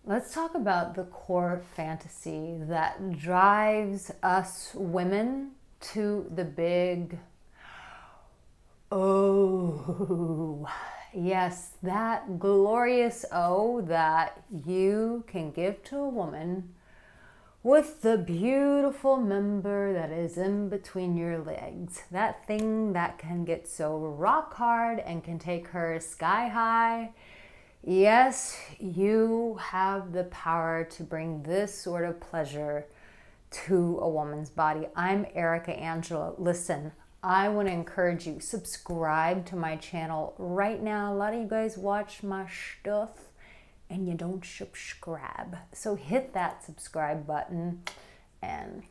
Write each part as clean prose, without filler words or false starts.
Let's talk about the core fantasy that drives us women to the big oh. Yes, that glorious oh that you can give to a woman with the beautiful member that is in between your legs. That thing that can get so rock hard and can take her sky high. Yes, you have the power to bring this sort of pleasure to a woman's body. I'm Arica Angelo. Listen, I want to encourage you, subscribe to my channel right now. A lot of you guys watch my stuff and you don't subscribe. So hit that subscribe button and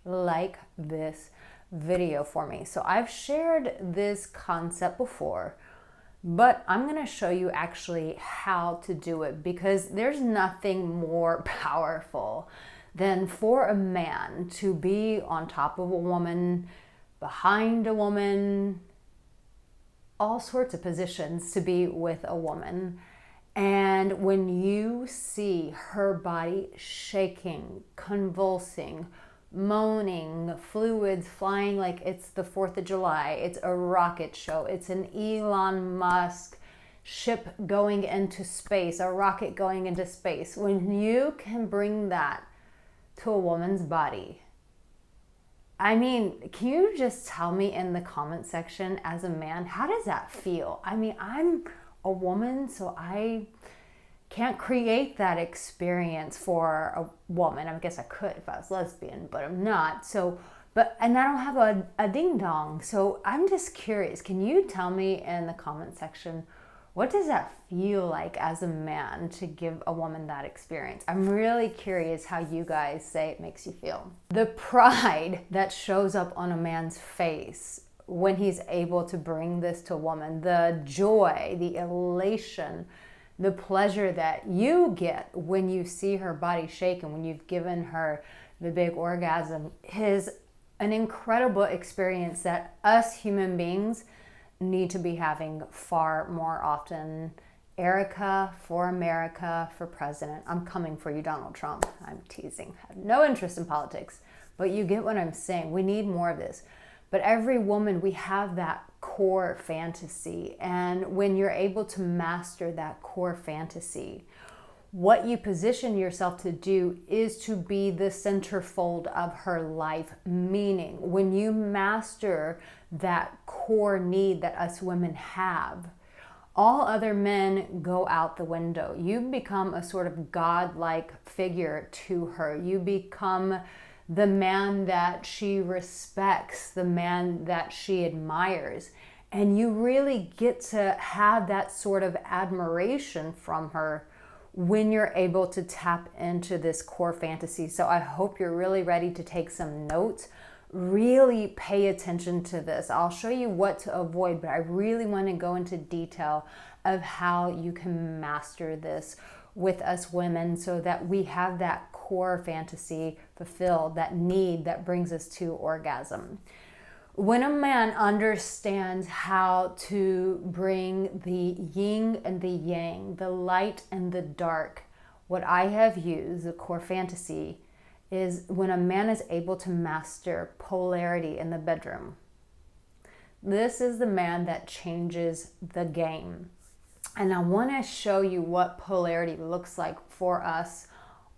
like this video for me. So I've shared this concept before, but I'm going to show you actually how to do it, because there's nothing more powerful than for a man to be on top of a woman, behind a woman, all sorts of positions to be with a woman. And when you see her body shaking, convulsing, moaning, fluids flying like it's the 4th of July, it's a rocket show, it's an Elon Musk ship going into space, a rocket going into space. When you can bring that to a woman's body, I mean, can you just tell me in the comment section as a man, how does that feel? I mean, I'm a woman, so I can't create that experience for a woman. I guess I could if I was lesbian, but I'm not. So, and I don't have a ding dong. So I'm just curious. Can you tell me in the comment section, what does that feel like as a man to give a woman that experience? I'm really curious how you guys say it makes you feel. The pride that shows up on a man's face when he's able to bring this to a woman, the joy, the elation, the pleasure that you get when you see her body shake and when you've given her the big orgasm is an incredible experience that us human beings need to be having far more often. Erica for America for president. I'm coming for you, Donald Trump. I'm teasing. I have no interest in politics, but you get what I'm saying. We need more of this. But every woman, we have that core fantasy. And when you're able to master that core fantasy, what you position yourself to do is to be the centerfold of her life. Meaning, when you master that core need that us women have, all other men go out the window. You become a sort of godlike figure to her. You become the man that she respects, the man that she admires. And you really get to have that sort of admiration from her when you're able to tap into this core fantasy. So I hope you're really ready to take some notes. Really pay attention to this. I'll show you what to avoid, but I really want to go into detail of how you can master this with us women so that we have that core fantasy fulfilled, that need that brings us to orgasm. When a man understands how to bring the yin and the yang, the light and the dark, what I have used, the core fantasy, is when a man is able to master polarity in the bedroom. This is the man that changes the game. And I want to show you what polarity looks like for us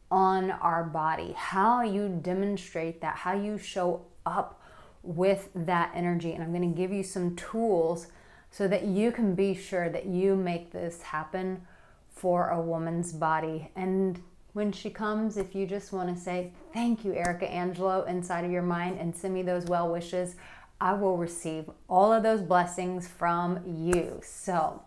on our body, how you demonstrate that, how you show up with that energy. And I'm going to give you some tools so that you can be sure that you make this happen for a woman's body. And when she comes, if you just want to say, thank you, Arica Angelo, inside of your mind and send me those well wishes, I will receive all of those blessings from you. So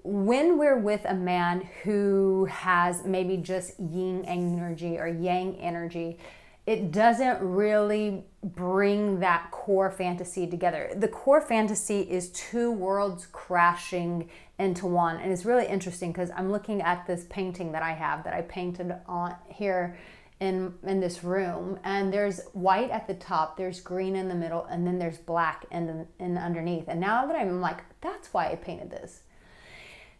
when we're with a man who has maybe just yin energy or yang energy, it doesn't really bring that core fantasy together. The core fantasy is two worlds crashing into one. And it's really interesting because I'm looking at this painting that I have that I painted on here in this room. And there's white at the top, there's green in the middle, and then there's black in underneath. And now that I'm like, that's why I painted this.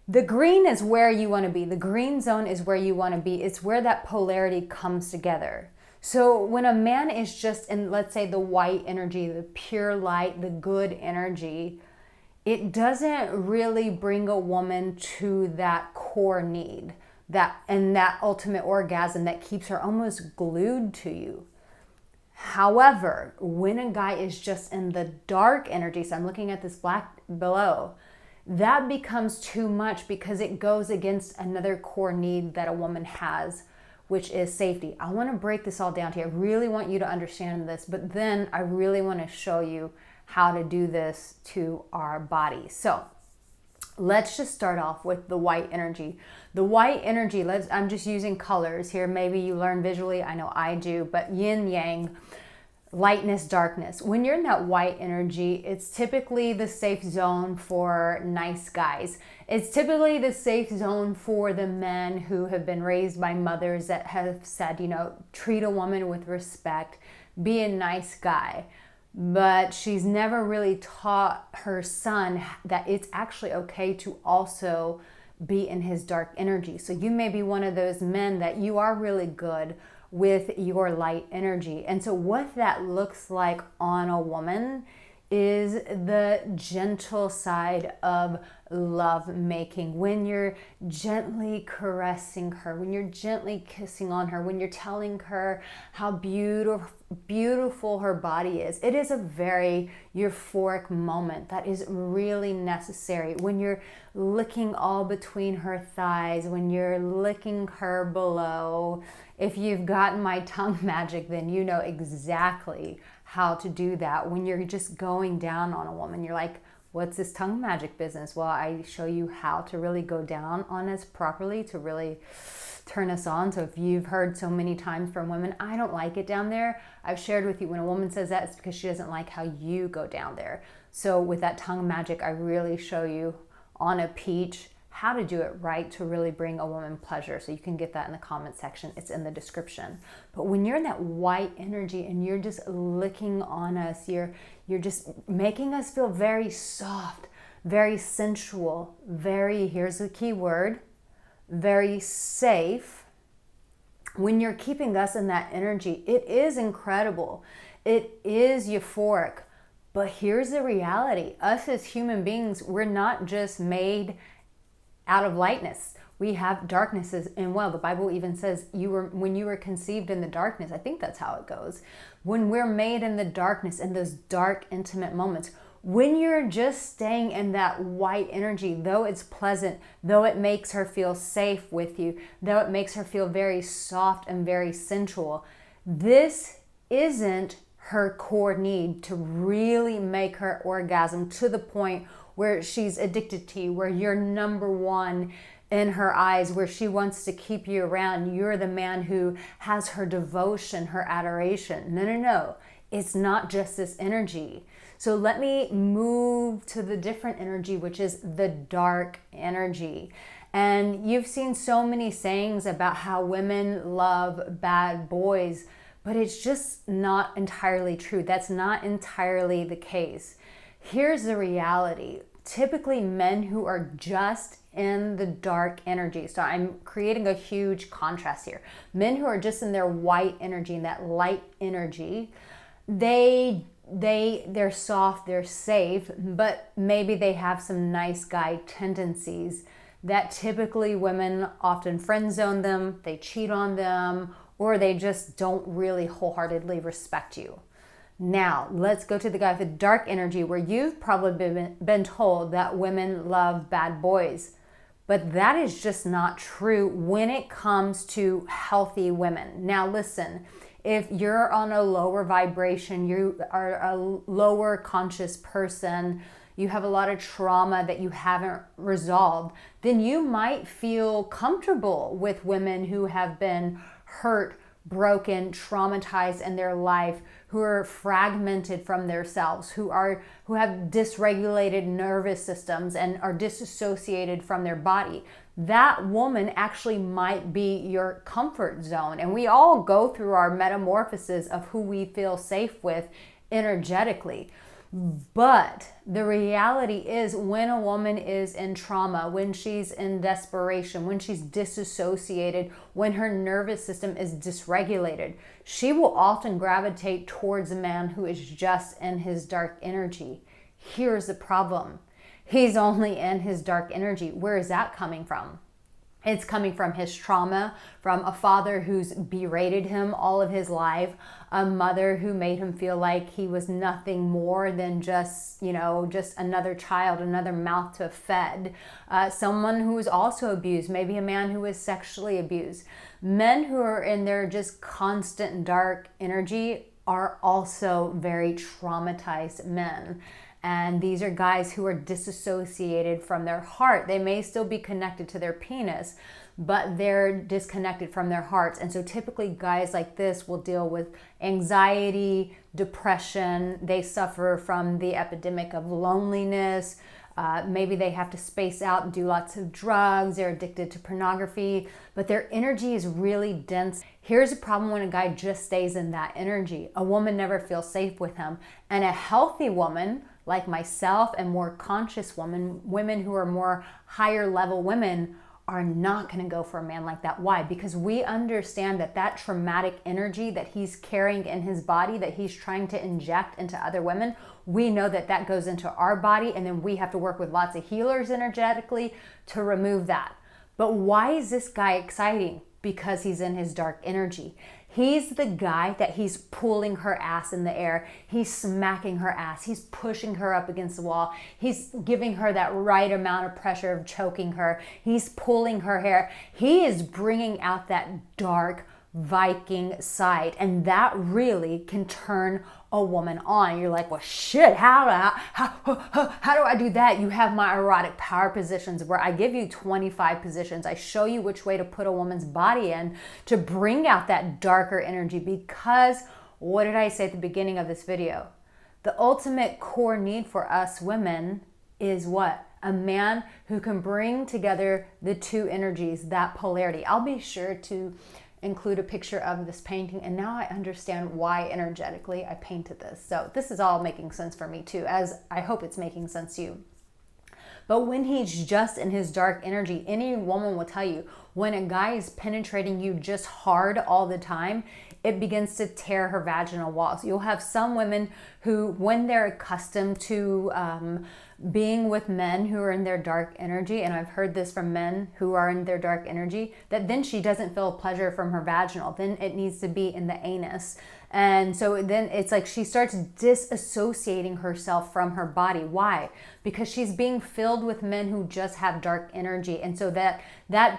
The green is where you want to be. The green zone is where you want to be. It's where that polarity comes together. So when a man is just in, let's say, the white energy, the pure light, the good energy, it doesn't really bring a woman to that core need, that ultimate orgasm that keeps her almost glued to you. However, when a guy is just in the dark energy, so I'm looking at this black below, that becomes too much because it goes against another core need that a woman has, which is safety. I want to break this all down to you. I really want you to understand this, but then I really want to show you how to do this to our body. So let's just start off with the white energy. The white energy, I'm just using colors here. Maybe you learn visually. I know I do, but yin yang, lightness, darkness. When you're in that white energy, it's typically the safe zone for nice guys. It's typically the safe zone for the men who have been raised by mothers that have said, treat a woman with respect, be a nice guy. But she's never really taught her son that it's actually okay to also be in his dark energy. So you may be one of those men that you are really good with your light energy. And so what that looks like on a woman is the gentle side of love making. When you're gently caressing her, when you're gently kissing on her, when you're telling her how beautiful her body is. It is a very euphoric moment that is really necessary. When you're licking all between her thighs, when you're licking her below. If you've gotten my tongue magic, then you know exactly how to do that. When you're just going down on a woman, you're like, what's this tongue magic business? Well, I show you how to really go down on us properly, to really turn us on. So if you've heard so many times from women, I don't like it down there, I've shared with you, when a woman says that, it's because she doesn't like how you go down there. So with that tongue magic, I really show you on a peach how to do it right to really bring a woman pleasure. So you can get that in the comment section. It's in the description. But when you're in that white energy and you're just licking on us, you're just making us feel very soft, very sensual, very, here's the key word, very safe. When you're keeping us in that energy, it is incredible. It is euphoric. But here's the reality. Us as human beings, we're not just made out of lightness. We have darknesses, and well, the Bible even says when you were conceived in the darkness. I think that's how it goes. When we're made in the darkness, in those dark, intimate moments, when you're just staying in that white energy, though it's pleasant, though it makes her feel safe with you, though it makes her feel very soft and very sensual, this isn't her core need to really make her orgasm to the point where she's addicted to you, where you're number one in her eyes, where she wants to keep you around. You're the man who has her devotion, her adoration. No. It's not just this energy. So let me move to the different energy, which is the dark energy. And you've seen so many sayings about how women love bad boys, but it's just not entirely true. That's not entirely the case. Here's the reality. Typically, men who are just in the dark energy. So I'm creating a huge contrast here. Men who are just in their white energy, in that light energy, they're soft, they're safe, but maybe they have some nice guy tendencies that typically women often friend zone them, they cheat on them, or they just don't really wholeheartedly respect you. Now, let's go to the guy with the dark energy, where you've probably been told that women love bad boys. But that is just not true when it comes to healthy women. Now, listen, if you're on a lower vibration, you are a lower conscious person, you have a lot of trauma that you haven't resolved, then you might feel comfortable with women who have been hurt, broken, traumatized in their life, who are fragmented from themselves, who have dysregulated nervous systems and are disassociated from their body. That woman actually might be your comfort zone. And we all go through our metamorphosis of who we feel safe with energetically. But the reality is, when a woman is in trauma, when she's in desperation, when she's disassociated, when her nervous system is dysregulated, she will often gravitate towards a man who is just in his dark energy. Here's the problem. He's only in his dark energy. Where is that coming from? It's coming from his trauma, from a father who's berated him all of his life, a mother who made him feel like he was nothing more than just, just another child, another mouth to fed. Someone who was also abused, maybe a man who was sexually abused. Men who are in their just constant dark energy are also very traumatized men. And these are guys who are disassociated from their heart. They may still be connected to their penis, but they're disconnected from their hearts. And so typically guys like this will deal with anxiety, depression. They suffer from the epidemic of loneliness. Maybe they have to space out and do lots of drugs. They're addicted to pornography, but their energy is really dense. Here's a problem when a guy just stays in that energy. A woman never feels safe with him. And a healthy woman, like myself and more conscious women who are more higher level women, are not going to go for a man like that. Why? Because we understand that that traumatic energy that he's carrying in his body, that he's trying to inject into other women, we know that that goes into our body, and then we have to work with lots of healers energetically to remove that. But why is this guy exciting? Because he's in his dark energy. He's the guy that he's pulling her ass in the air. He's smacking her ass. He's pushing her up against the wall. He's giving her that right amount of pressure of choking her. He's pulling her hair. He is bringing out that dark Viking side, and that really can turn a woman on. You're like, well, shit, how do I do that? You have my erotic power positions where I give you 25 positions. I show you which way to put a woman's body in to bring out that darker energy, because what did I say at the beginning of this video? The ultimate core need for us women is what? A man who can bring together the two energies, that polarity. I'll be sure to include a picture of this painting, and now I understand why energetically I painted this. So this is all making sense for me too, as I hope it's making sense to you. But when he's just in his dark energy, any woman will tell you, when a guy is penetrating you just hard all the time, it begins to tear her vaginal walls. You'll have some women who, when they're accustomed to being with men who are in their dark energy, and I've heard this from men who are in their dark energy, that then she doesn't feel pleasure from her vaginal. Then it needs to be in the anus. And so then it's like she starts disassociating herself from her body. Why? Because she's being filled with men who just have dark energy. And so that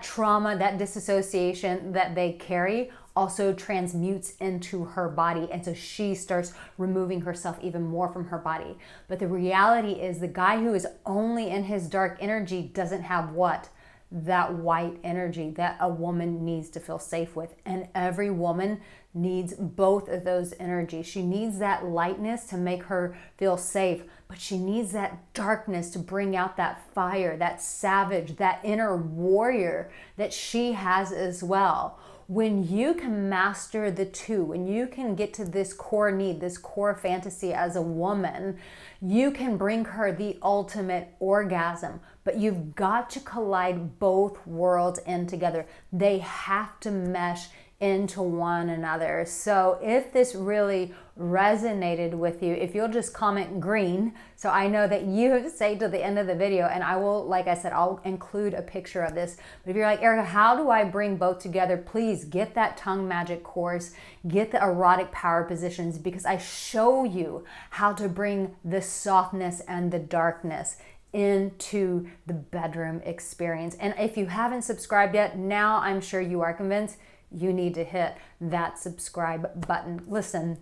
trauma, that disassociation that they carry also transmutes into her body. And so she starts removing herself even more from her body. But the reality is, the guy who is only in his dark energy doesn't have what? That white energy that a woman needs to feel safe with. And every woman needs both of those energies. She needs that lightness to make her feel safe, but she needs that darkness to bring out that fire, that savage, that inner warrior that she has as well. When you can master the two, when you can get to this core need, this core fantasy as a woman, you can bring her the ultimate orgasm. But you've got to collide both worlds in together. They have to mesh into one another. So if this really resonated with you, if you'll just comment green, so I know that you have stayed to the end of the video, and I will, like I said, I'll include a picture of this. But if you're like, Erica, how do I bring both together? Please get that tongue magic course, get the erotic power positions, because I show you how to bring the softness and the darkness into the bedroom experience. And if you haven't subscribed yet, now I'm sure you are convinced you need to hit that subscribe button. Listen,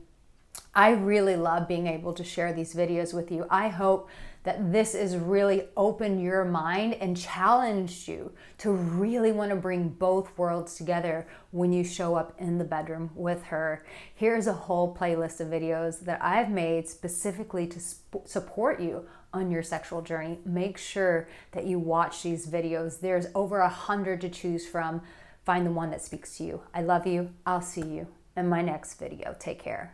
I really love being able to share these videos with you. I hope that this has really opened your mind and challenged you to really want to bring both worlds together when you show up in the bedroom with her. Here's a whole playlist of videos that I've made specifically to support you on your sexual journey. Make sure that you watch these videos. There's over 100 to choose from. Find the one that speaks to you. I love you. I'll see you in my next video. Take care.